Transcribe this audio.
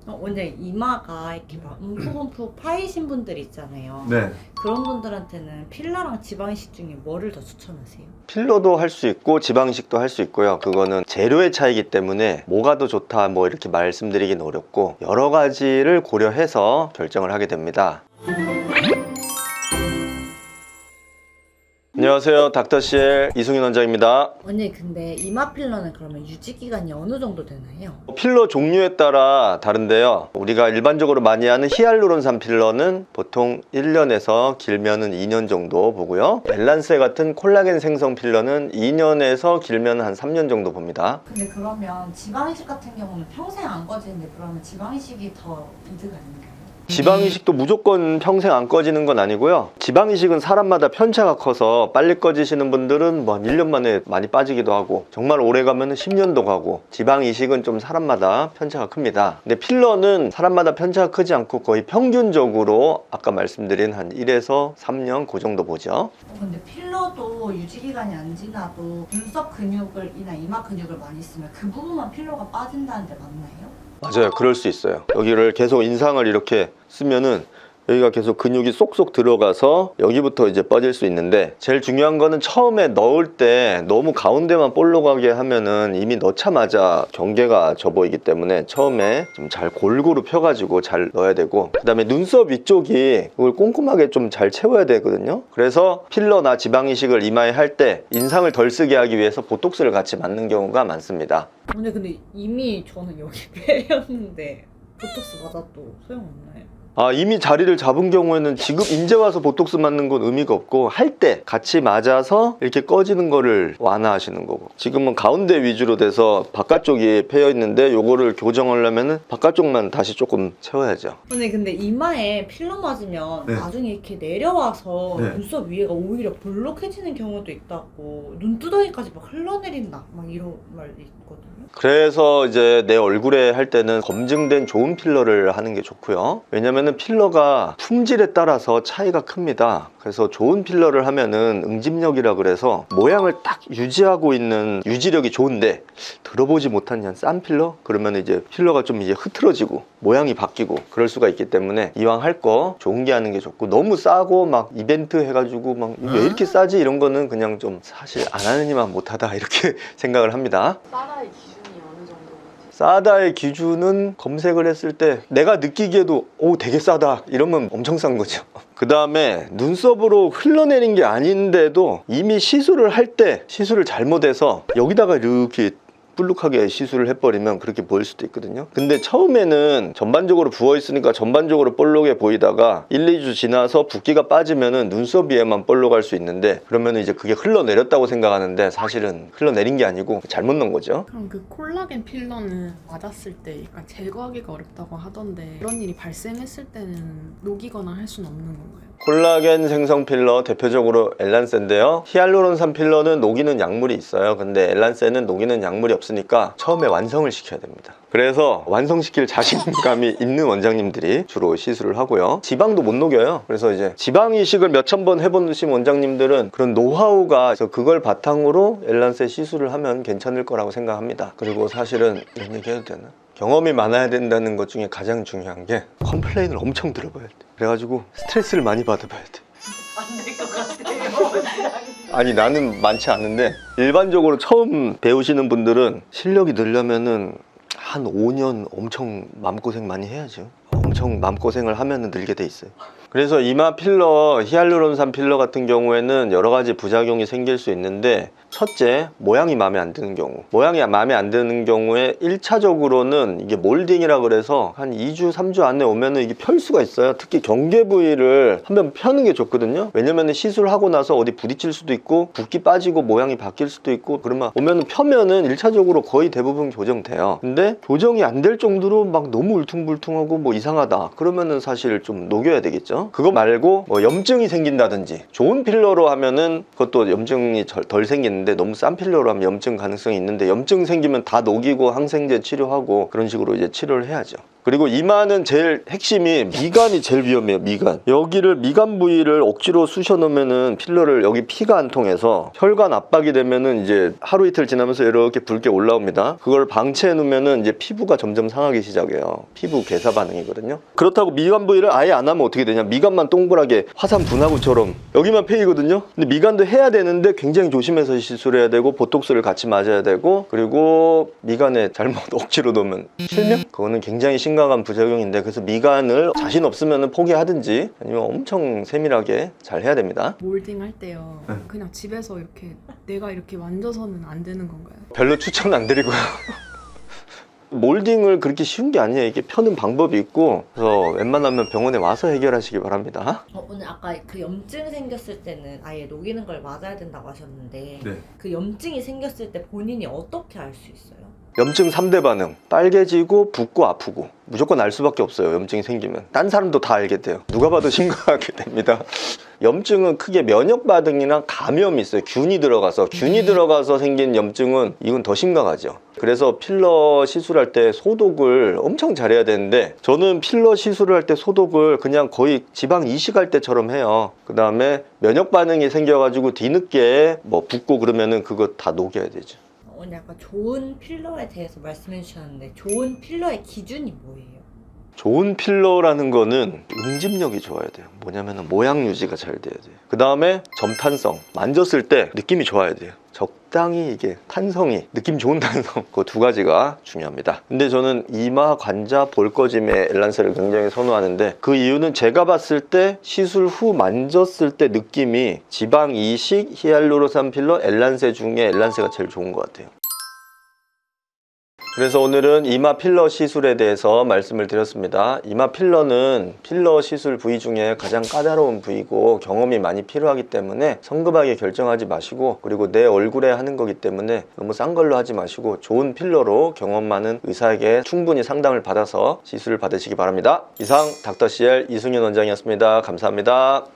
원장님 이마가 이렇게 막 움푹움푹 파이신 분들 있잖아요. 네. 그런 분들한테는 필러랑 지방이식 중에 뭐를 더 추천하세요? 필러도 할 수 있고 지방이식도 할 수 있고요. 그거는 재료의 차이기 때문에 뭐가 더 좋다 뭐 이렇게 말씀드리긴 어렵고 여러 가지를 고려해서 결정을 하게 됩니다. 안녕하세요, 닥터CL 이승윤 원장입니다. 원장님 근데 이마 필러는 그러면 유지 기간이 어느 정도 되나요? 필러 종류에 따라 다른데요. 우리가 일반적으로 많이 하는 히알루론산 필러는 보통 1년에서 길면은 2년 정도 보고요. 엘란세 같은 콜라겐 생성 필러는 2년에서 길면 한 3년 정도 봅니다. 근데 그러면 지방이식 같은 경우는 평생 안 꺼지는데 그러면 지방이식이 더 이득 아닌가요? 지방이식도 무조건 평생 안 꺼지는 건 아니고요. 지방이식은 사람마다 편차가 커서 빨리 꺼지시는 분들은 뭐 1년 만에 많이 빠지기도 하고 정말 오래 가면 10년도 가고, 지방이식은 좀 사람마다 편차가 큽니다. 근데 필러는 사람마다 편차가 크지 않고 거의 평균적으로 아까 말씀드린 한 1에서 3년 그 정도 보죠. 근데 필러도 유지 기간이 안 지나도 눈썹 근육이나 이마 근육을 많이 쓰면 그 부분만 필러가 빠진다는데 맞나요? 맞아요, 그럴 수 있어요. 여기를 계속 인상을 이렇게 쓰면은 여기가 계속 근육이 쏙쏙 들어가서 여기부터 이제 빠질 수 있는데, 제일 중요한 거는 처음에 넣을 때 너무 가운데만 볼록 가게 하면은 이미 넣자마자 경계가 져 보이기 때문에 처음에 좀 잘 골고루 펴가지고 잘 넣어야 되고, 그 다음에 눈썹 위쪽이 이걸 꼼꼼하게 좀 잘 채워야 되거든요. 그래서 필러나 지방이식을 이마에 할 때 인상을 덜 쓰게 하기 위해서 보톡스를 같이 맞는 경우가 많습니다. 근데 이미 저는 여기 빼였는데 보톡스 맞아도 소용없나요? 이미 자리를 잡은 경우에는 지금 이제 와서 보톡스 맞는 건 의미가 없고, 할 때 같이 맞아서 이렇게 꺼지는 거를 완화하시는 거고, 지금은 가운데 위주로 돼서 바깥쪽이 패여 있는데 요거를 교정하려면 바깥쪽만 다시 조금 채워야죠. 근데 이마에 필러 맞으면 네. 나중에 이렇게 내려와서 네. 눈썹 위에가 오히려 볼록해지는 경우도 있다고, 눈두덩이까지 막 흘러내린다 막 이런 말이 있거든요. 그래서 이제 내 얼굴에 할 때는 검증된 좋은 필러를 하는 게 좋고요. 왜냐면은 필러가 품질에 따라서 차이가 큽니다. 그래서 좋은 필러를 하면은 응집력이라 그래서 모양을 딱 유지하고 있는 유지력이 좋은데, 들어보지 못한 그냥 싼 필러? 그러면 이제 필러가 좀 이제 흐트러지고 모양이 바뀌고 그럴 수가 있기 때문에 이왕 할 거 좋은 게 하는 게 좋고, 너무 싸고 막 이벤트 해가지고 막 왜 이렇게 싸지 이런 거는 그냥 좀 사실 안 하는 이만 못하다 이렇게 생각을 합니다. 싸다의 기준이 어느 정도인지? 싸다의 기준은 검색을 했을 때 내가 느끼기에도 오 되게 싸다 이러면 엄청 싼 거죠. 그 다음에 눈썹으로 흘러내린 게 아닌데도 이미 시술을 할 때 시술을 잘못해서 여기다가 이렇게 불룩하게 시술을 해버리면 그렇게 보일 수도 있거든요. 근데 처음에는 전반적으로 부어있으니까 전반적으로 볼록해 보이다가 1, 2주 지나서 붓기가 빠지면은 눈썹 위에만 볼록할 수 있는데, 그러면 이제 그게 흘러내렸다고 생각하는데 사실은 흘러내린 게 아니고 잘못 넣은 거죠. 그럼 그 콜라겐 필러는 맞았을 때 약간 제거하기가 어렵다고 하던데, 그런 일이 발생했을 때는 녹이거나 할 수는 없는 건가요? 콜라겐 생성 필러 대표적으로 엘란세인데요. 히알루론산 필러는 녹이는 약물이 있어요. 근데 엘란세는 녹이는 약물이 없으니까 처음에 완성을 시켜야 됩니다. 그래서 완성시킬 자신감이 있는 원장님들이 주로 시술을 하고요. 지방도 못 녹여요. 그래서 이제 지방 이식을 몇천 번 해보신 원장님들은 그런 노하우가 있어서 그걸 바탕으로 엘란세 시술을 하면 괜찮을 거라고 생각합니다. 그리고 사실은 이런 얘기 해도 되나? 경험이 많아야 된다는 것 중에 가장 중요한 게 컴플레인을 엄청 들어봐야 돼. 그래가지고 스트레스를 많이 받아봐야 돼. 안 될 것 같아요. 아니 나는 많지 않은데 일반적으로 처음 배우시는 분들은 실력이 늘려면은 한 5년 엄청 마음고생 많이 해야죠. 엄청 마음고생을 하면은 늘게 돼 있어요. 그래서 이마 필러, 히알루론산 필러 같은 경우에는 여러 가지 부작용이 생길 수 있는데, 첫째, 모양이 마음에 안 드는 경우. 모양이 마음에 안 드는 경우에 1차적으로는 이게 몰딩이라 그래서 한 2주, 3주 안에 오면은 이게 펼 수가 있어요. 특히 경계 부위를 한번 펴는 게 좋거든요. 왜냐면은 시술하고 나서 어디 부딪힐 수도 있고 붓기 빠지고 모양이 바뀔 수도 있고, 그러면 오면은 펴면은 1차적으로 거의 대부분 교정돼요. 근데 교정이 안 될 정도로 막 너무 울퉁불퉁하고 뭐 이상하다 그러면은 사실 좀 녹여야 되겠죠. 그거 말고 뭐 염증이 생긴다든지, 좋은 필러로 하면은 그것도 염증이 덜 생기는데 너무 싼 필러로 하면 염증 가능성이 있는데, 염증 생기면 다 녹이고 항생제 치료하고 그런 식으로 이제 치료를 해야죠. 그리고 이마는 제일 핵심이 미간이 제일 위험해요. 미간. 여기를 미간 부위를 억지로 쑤셔 놓으면은 필러를 여기 피가 안 통해서 혈관 압박이 되면은 이제 하루 이틀 지나면서 이렇게 붉게 올라옵니다. 그걸 방치해 놓으면은 이제 피부가 점점 상하기 시작해요. 피부 괴사 반응이거든요. 그렇다고 미간 부위를 아예 안 하면 어떻게 되냐? 미간만 동그랗게 화산 분화구처럼 여기만 패이거든요. 근데 미간도 해야 되는데 굉장히 조심해서 시술해야 되고 보톡스를 같이 맞아야 되고, 그리고 미간에 잘못 억지로 놓으면 실명? 그거는 굉장히 심각한 부작용인데, 그래서 미간을 자신 없으면 포기하든지 아니면 엄청 세밀하게 잘 해야 됩니다. 몰딩 할 때요. 그냥 집에서 이렇게 내가 이렇게 만져서는 안 되는 건가요? 별로 추천 안 드리고요. 몰딩을 그렇게 쉬운 게 아니에요. 이게 펴는 방법이 있고, 그래서 웬만하면 병원에 와서 해결하시기 바랍니다. 오늘 아까 그 염증 생겼을 때는 아예 녹이는 걸 맞아야 된다고 하셨는데 네. 그 염증이 생겼을 때 본인이 어떻게 알 수 있어요? 염증 3대 반응. 빨개지고 붓고 아프고. 무조건 알 수밖에 없어요. 염증이 생기면. 딴 사람도 다 알게 돼요. 누가 봐도 심각하게 됩니다. 염증은 크게 면역 반응이나 감염이 있어요. 균이 들어가서 생긴 염증은 이건 더 심각하죠. 그래서 필러 시술할 때 소독을 엄청 잘해야 되는데, 저는 필러 시술을 할 때 소독을 그냥 거의 지방 이식할 때처럼 해요. 그 다음에 면역 반응이 생겨가지고 뒤늦게 뭐 붓고 그러면은 그거 다 녹여야 되죠. 오늘 약간 좋은 필러에 대해서 말씀해 주셨는데 좋은 필러의 기준이 뭐예요? 좋은 필러라는 거는 응집력이 좋아야 돼요. 뭐냐면 모양 유지가 잘 돼야 돼요. 그 다음에 점탄성, 만졌을 때 느낌이 좋아야 돼요. 적당히 이게 탄성이, 느낌 좋은 탄성, 그 두 가지가 중요합니다. 근데 저는 이마 관자 볼거짐의 엘란세를 굉장히 선호하는데, 그 이유는 제가 봤을 때 시술 후 만졌을 때 느낌이 지방 이식, 히알루로산 필러, 엘란세 중에 엘란세가 제일 좋은 것 같아요. 그래서 오늘은 이마 필러 시술에 대해서 말씀을 드렸습니다. 이마 필러는 필러 시술 부위 중에 가장 까다로운 부위고 경험이 많이 필요하기 때문에 성급하게 결정하지 마시고, 그리고 내 얼굴에 하는 거기 때문에 너무 싼 걸로 하지 마시고 좋은 필러로 경험 많은 의사에게 충분히 상담을 받아서 시술을 받으시기 바랍니다. 이상 닥터CL 이승윤 원장이었습니다. 감사합니다.